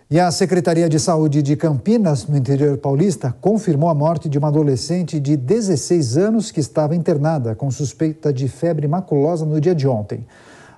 E a Secretaria de Saúde de Campinas, no interior paulista, confirmou a morte de uma adolescente de 16 anos que estava internada com suspeita de febre maculosa no dia de ontem.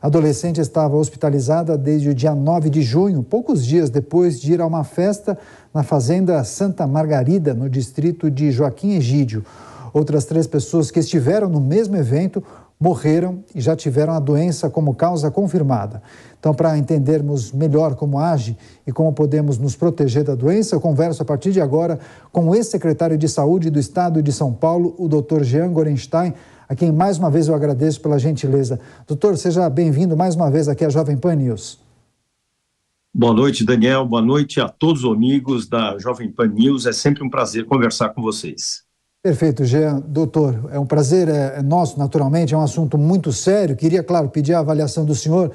A adolescente estava hospitalizada desde o dia 9 de junho, poucos dias depois de ir a uma festa na fazenda Santa Margarida, no distrito de Joaquim Egídio. Outras 3 pessoas que estiveram no mesmo evento morreram e já tiveram a doença como causa confirmada. Então, para entendermos melhor como age e como podemos nos proteger da doença, eu converso a partir de agora com o ex-secretário de Saúde do Estado de São Paulo, o Dr. Jean Gorenstein, a quem mais uma vez eu agradeço pela gentileza. Doutor, seja bem-vindo mais uma vez aqui à Jovem Pan News. Boa noite, Daniel. Boa noite a todos os amigos da Jovem Pan News. É sempre um prazer conversar com vocês. Perfeito, Jean. Doutor, é um prazer, é nosso, naturalmente, é um assunto muito sério. Queria, claro, pedir a avaliação do senhor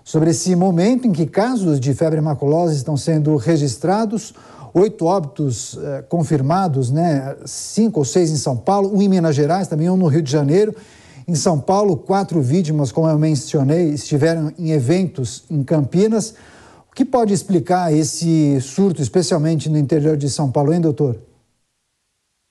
sobre esse momento em que casos de febre maculosa estão sendo registrados, 8 óbitos confirmados, 5 ou 6 em São Paulo, 1 em Minas Gerais, também 1 no Rio de Janeiro. Em São Paulo, 4 vítimas, como eu mencionei, estiveram em eventos em Campinas. O que pode explicar esse surto, especialmente no interior de São Paulo, hein, doutor?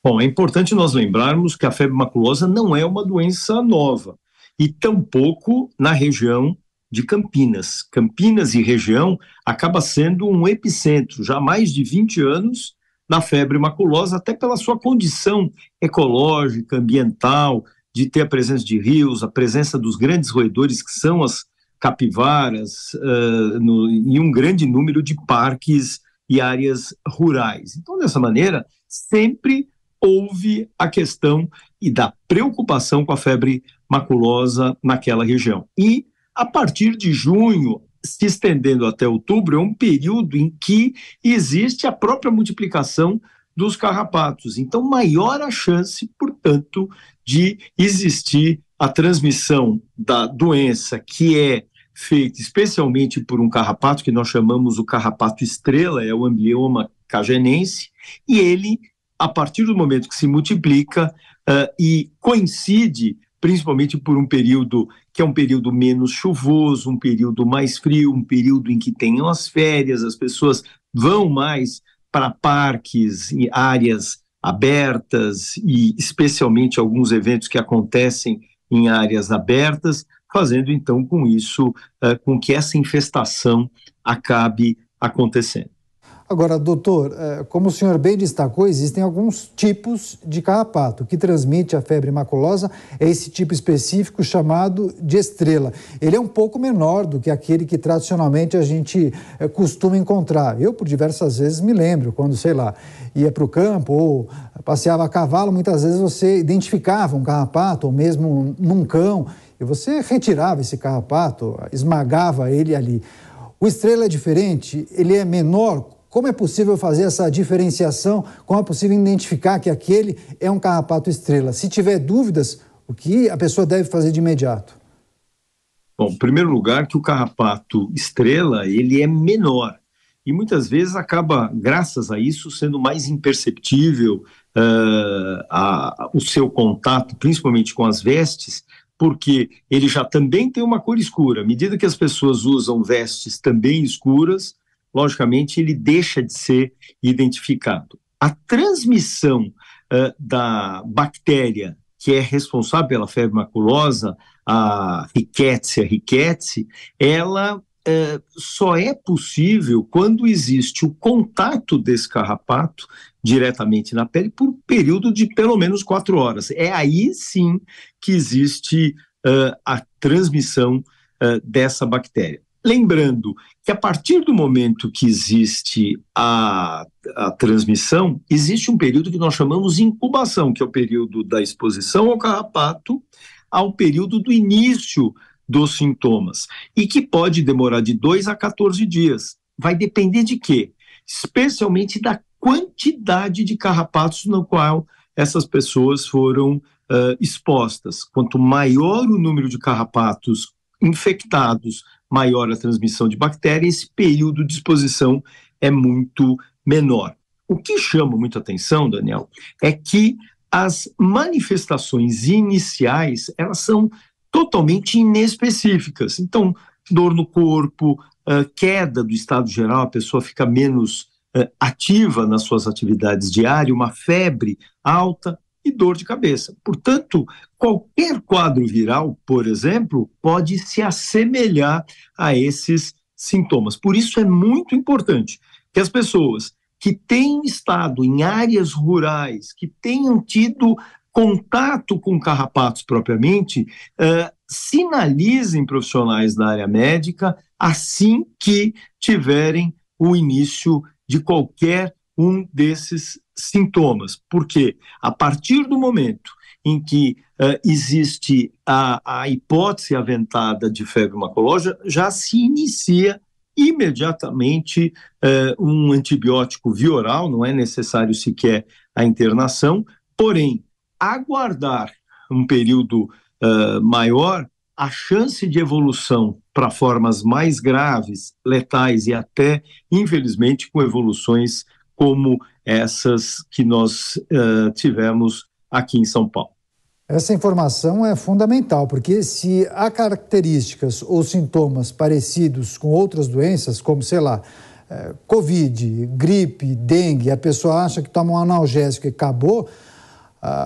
Bom, é importante nós lembrarmos que a febre maculosa não é uma doença nova e tampouco na região de Campinas. Campinas e região acaba sendo um epicentro já há mais de 20 anos da febre maculosa, até pela sua condição ecológica, ambiental, de ter a presença de rios, a presença dos grandes roedores que são as capivaras e um grande número de parques e áreas rurais. Então, dessa maneira, sempre houve a questão e da preocupação com a febre maculosa naquela região. E, a partir de junho, se estendendo até outubro, é um período em que existe a própria multiplicação dos carrapatos. Então, maior a chance, portanto, de existir a transmissão da doença, que é feita especialmente por um carrapato, que nós chamamos o carrapato estrela, é o Amblioma cagenense, e ele, a partir do momento que se multiplica e coincide, principalmente por um período que é um período menos chuvoso, um período mais frio, um período em que tenham as férias, as pessoas vão mais para parques e áreas abertas e especialmente alguns eventos que acontecem em áreas abertas, fazendo então com isso, com que essa infestação acabe acontecendo. Agora, doutor, como o senhor bem destacou, existem alguns tipos de carrapato. O que transmite a febre maculosa é esse tipo específico chamado de estrela. Ele é um pouco menor do que aquele que tradicionalmente a gente costuma encontrar. Eu, por diversas vezes, me lembro, quando, sei lá, ia para o campo ou passeava a cavalo, muitas vezes você identificava um carrapato ou mesmo num cão e você retirava esse carrapato, esmagava ele ali. O estrela é diferente, ele é menor. Como é possível fazer essa diferenciação? Como é possível identificar que aquele é um carrapato estrela? Se tiver dúvidas, o que a pessoa deve fazer de imediato? Bom, em primeiro lugar, que o carrapato estrela, ele é menor. E muitas vezes acaba, graças a isso, sendo mais imperceptível o seu contato, principalmente com as vestes, porque ele já também tem uma cor escura. À medida que as pessoas usam vestes também escuras, logicamente, ele deixa de ser identificado. A transmissão da bactéria que é responsável pela febre maculosa, a Rickettsia rickettsii, ela só é possível quando existe o contato desse carrapato diretamente na pele por um período de pelo menos 4 horas. É aí sim que existe a transmissão dessa bactéria. Lembrando que a partir do momento que existe a transmissão, existe um período que nós chamamos de incubação, que é o período da exposição ao carrapato, ao período do início dos sintomas, e que pode demorar de 2 a 14 dias. Vai depender de quê? Especialmente da quantidade de carrapatos no qual essas pessoas foram expostas. Quanto maior o número de carrapatos infectados, maior a transmissão de bactéria, esse período de exposição é muito menor. O que chama muita atenção, Daniel, é que as manifestações iniciais, elas são totalmente inespecíficas. Então, dor no corpo, queda do estado geral, a pessoa fica menos ativa nas suas atividades diárias, uma febre alta e dor de cabeça. Portanto, qualquer quadro viral, por exemplo, pode se assemelhar a esses sintomas. Por isso é muito importante que as pessoas que tenham estado em áreas rurais, que tenham tido contato com carrapatos propriamente, sinalizem profissionais da área médica assim que tiverem o início de qualquer um desses sintomas. Porque a partir do momento em que existe a hipótese aventada de febre maculosa, já se inicia imediatamente um antibiótico via oral, não é necessário sequer a internação, porém, aguardar um período maior, a chance de evolução para formas mais graves, letais e até, infelizmente, com evoluções como essas que nós tivemos aqui em São Paulo. Essa informação é fundamental, porque se há características ou sintomas parecidos com outras doenças, como, sei lá, Covid, gripe, dengue, a pessoa acha que toma um analgésico e acabou,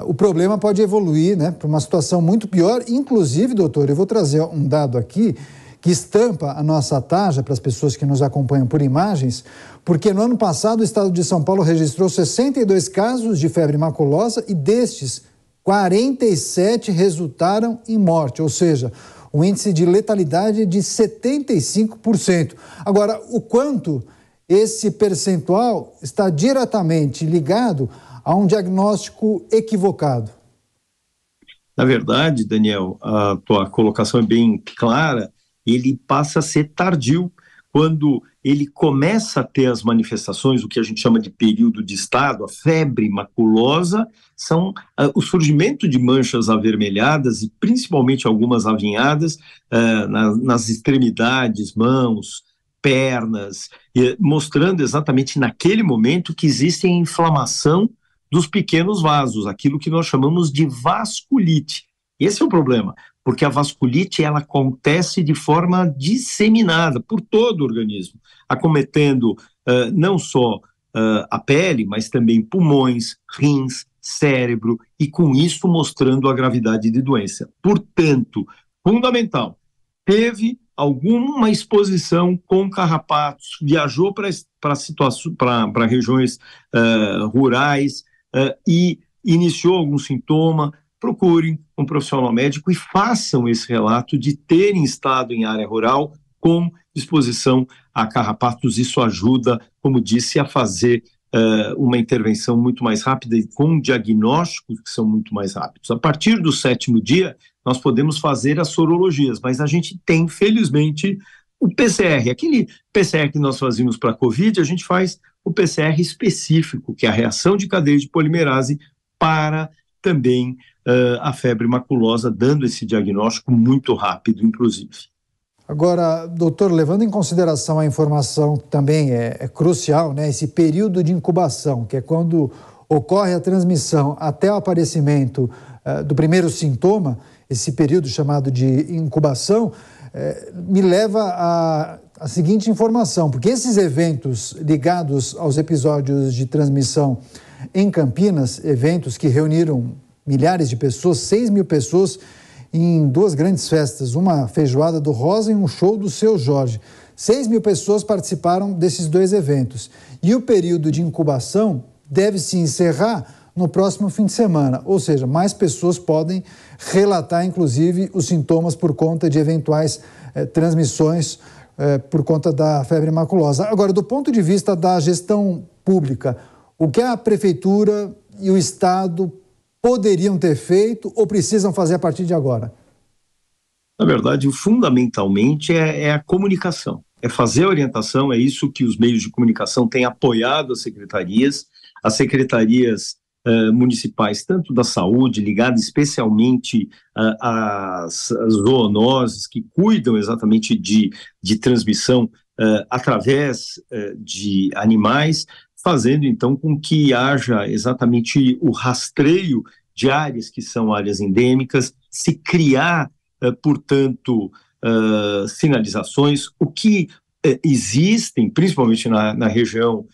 o problema pode evoluir, né, para uma situação muito pior. Inclusive, doutor, eu vou trazer um dado aqui que estampa a nossa taxa para as pessoas que nos acompanham por imagens, porque no ano passado o estado de São Paulo registrou 62 casos de febre maculosa e destes, 47 resultaram em morte, ou seja, um índice de letalidade de 75%. Agora, o quanto esse percentual está diretamente ligado a um diagnóstico equivocado? Na verdade, Daniel, a tua colocação é bem clara, ele passa a ser tardio quando ele começa a ter as manifestações, o que a gente chama de período de estado, a febre maculosa, são o surgimento de manchas avermelhadas e principalmente algumas avinhadas nas extremidades, mãos, pernas, mostrando exatamente naquele momento que existe inflamação dos pequenos vasos, aquilo que nós chamamos de vasculite. Esse é o problema, porque a vasculite ela acontece de forma disseminada por todo o organismo, acometendo não só a pele, mas também pulmões, rins, cérebro, e com isso mostrando a gravidade de doença. Portanto, fundamental, teve alguma exposição com carrapatos, viajou para regiões rurais e iniciou algum sintoma, procurem um profissional médico e façam esse relato de terem estado em área rural com exposição a carrapatos. Isso ajuda, como disse, a fazer uma intervenção muito mais rápida e com diagnósticos que são muito mais rápidos. A partir do 7º dia, nós podemos fazer as sorologias, mas a gente tem, felizmente, o PCR. Aquele PCR que nós fazíamos para a Covid, a gente faz o PCR específico, que é a reação de cadeia de polimerase para também a febre maculosa, dando esse diagnóstico muito rápido, inclusive. Agora, doutor, levando em consideração a informação que também é crucial, né, esse período de incubação, que é quando ocorre a transmissão até o aparecimento do primeiro sintoma, esse período chamado de incubação, me leva a seguinte informação, porque esses eventos ligados aos episódios de transmissão em Campinas, eventos que reuniram milhares de pessoas, 6.000 pessoas, em 2 grandes festas, uma feijoada do Rosa e um show do Seu Jorge. 6.000 pessoas participaram desses 2 eventos. E o período de incubação deve se encerrar no próximo fim de semana, ou seja, mais pessoas podem relatar, inclusive, os sintomas por conta de eventuais transmissões por conta da febre maculosa. Agora, do ponto de vista da gestão pública, o que a Prefeitura e o Estado poderiam ter feito ou precisam fazer a partir de agora? Na verdade, fundamentalmente é a comunicação, é fazer a orientação, é isso que os meios de comunicação têm apoiado as secretarias municipais, tanto da saúde, ligadas especialmente às zoonoses, que cuidam exatamente de transmissão através de animais, fazendo então com que haja exatamente o rastreio de áreas que são áreas endêmicas, se criar, portanto, sinalizações, o que existem, principalmente na região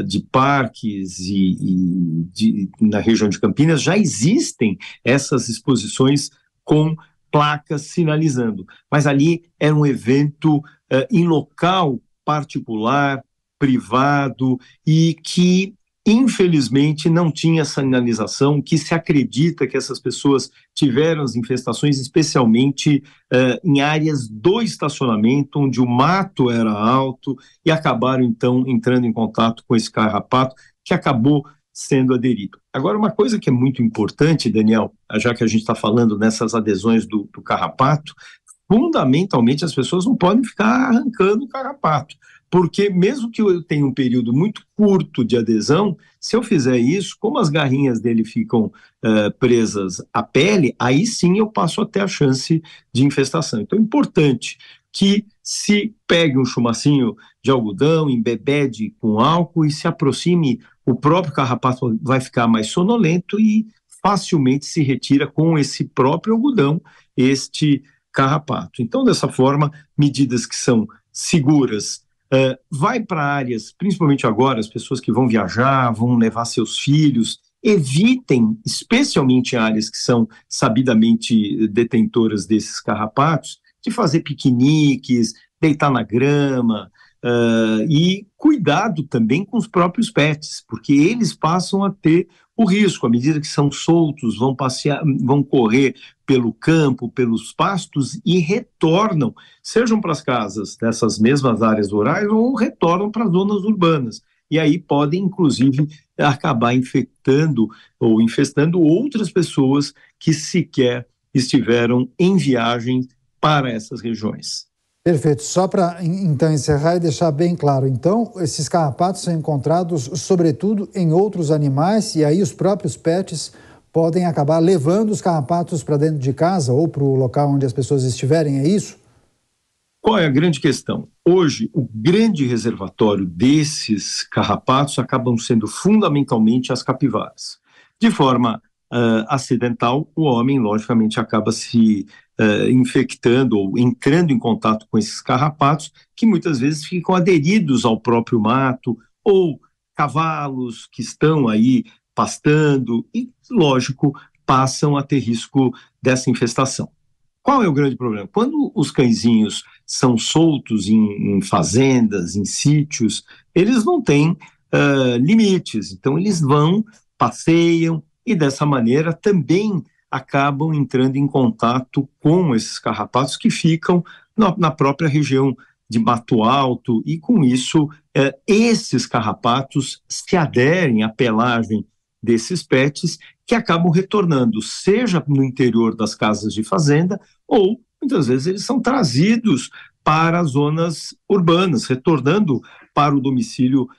de parques na região de Campinas, já existem essas exposições com placas sinalizando, mas ali era um evento em local particular, privado, e que infelizmente não tinha sinalização, que se acredita que essas pessoas tiveram as infestações, especialmente em áreas do estacionamento, onde o mato era alto, e acabaram então entrando em contato com esse carrapato, que acabou sendo aderido. Agora, uma coisa que é muito importante, Daniel, já que a gente está falando nessas adesões do carrapato, fundamentalmente as pessoas não podem ficar arrancando o carrapato, porque mesmo que eu tenha um período muito curto de adesão, se eu fizer isso, como as garrinhas dele ficam presas à pele, aí sim eu passo a ter a chance de infestação. Então é importante que se pegue um chumacinho de algodão, embebede com álcool e se aproxime, o próprio carrapato vai ficar mais sonolento e facilmente se retira com esse próprio algodão, este carrapato. Então, dessa forma, medidas que são seguras, vai para áreas, principalmente agora, as pessoas que vão viajar, vão levar seus filhos, evitem, especialmente áreas que são sabidamente detentoras desses carrapatos, de fazer piqueniques, deitar na grama, e cuidado também com os próprios pets, porque eles passam a ter o risco, à medida que são soltos, vão passear, vão correr pelo campo, pelos pastos e retornam, sejam para as casas dessas mesmas áreas rurais ou retornam para as zonas urbanas. E aí podem, inclusive, acabar infectando ou infestando outras pessoas que sequer estiveram em viagem para essas regiões. Perfeito. Só para então encerrar e deixar bem claro, então, esses carrapatos são encontrados sobretudo em outros animais e aí os próprios pets podem acabar levando os carrapatos para dentro de casa ou para o local onde as pessoas estiverem, é isso? Qual é a grande questão? Hoje, o grande reservatório desses carrapatos acabam sendo fundamentalmente as capivaras. De forma acidental, o homem, logicamente, acaba se infectando ou entrando em contato com esses carrapatos, que muitas vezes ficam aderidos ao próprio mato, ou cavalos que estão aí pastando e, lógico, passam a ter risco dessa infestação. Qual é o grande problema? Quando os cãezinhos são soltos em fazendas, em sítios, eles não têm limites, então eles vão, passeiam, e dessa maneira também acabam entrando em contato com esses carrapatos que ficam na própria região de mato alto, e com isso esses carrapatos se aderem à pelagem desses pets que acabam retornando, seja no interior das casas de fazenda, ou muitas vezes eles são trazidos para as zonas urbanas, retornando para o domicílio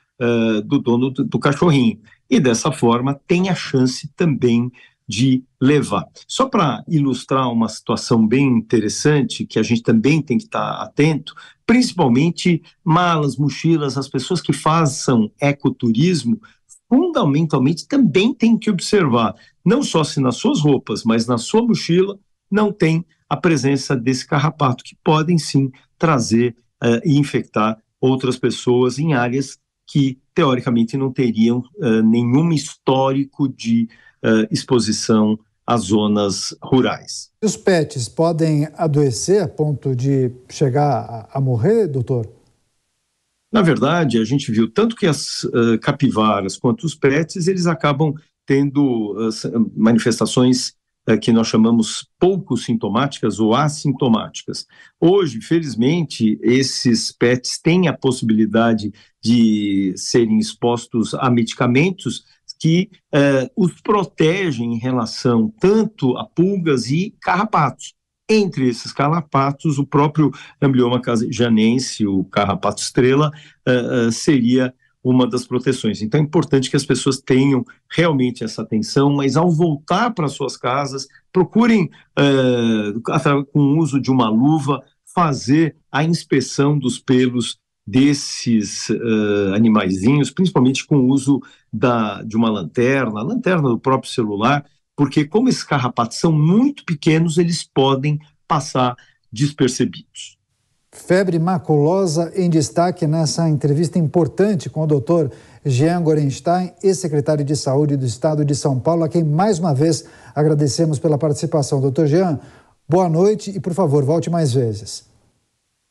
do dono do cachorrinho. E dessa forma tem a chance também de levar. Só para ilustrar uma situação bem interessante, que a gente também tem que estar atento, principalmente malas, mochilas, as pessoas que façam ecoturismo, fundamentalmente também tem que observar, não só se nas suas roupas, mas na sua mochila não tem a presença desse carrapato, que podem sim trazer e infectar outras pessoas em áreas que teoricamente não teriam nenhum histórico de exposição às zonas rurais. Os pets podem adoecer a ponto de chegar a morrer, doutor? Na verdade, a gente viu tanto que as capivaras quanto os pets, eles acabam tendo manifestações que nós chamamos pouco sintomáticas ou assintomáticas. Hoje, felizmente, esses pets têm a possibilidade de serem expostos a medicamentos que os protegem em relação tanto a pulgas e carrapatos. Entre esses carrapatos, o próprio Amblioma casianense, o carrapato estrela, seria uma das proteções. Então é importante que as pessoas tenham realmente essa atenção, mas ao voltar para suas casas, procurem, com o uso de uma luva, fazer a inspeção dos pelos desses animaizinhos, principalmente com o uso de uma lanterna, a lanterna do próprio celular, porque como esses carrapatos são muito pequenos, eles podem passar despercebidos. Febre maculosa em destaque nessa entrevista importante com o doutor Jean Gorenstein, ex-secretário de Saúde do Estado de São Paulo, a quem mais uma vez agradecemos pela participação. Doutor Jean, boa noite e, por favor, volte mais vezes.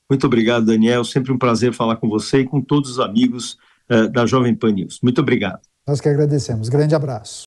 Muito obrigado, Daniel. Sempre um prazer falar com você e com todos os amigos da Jovem Pan News. Muito obrigado. Nós que agradecemos. Grande abraço.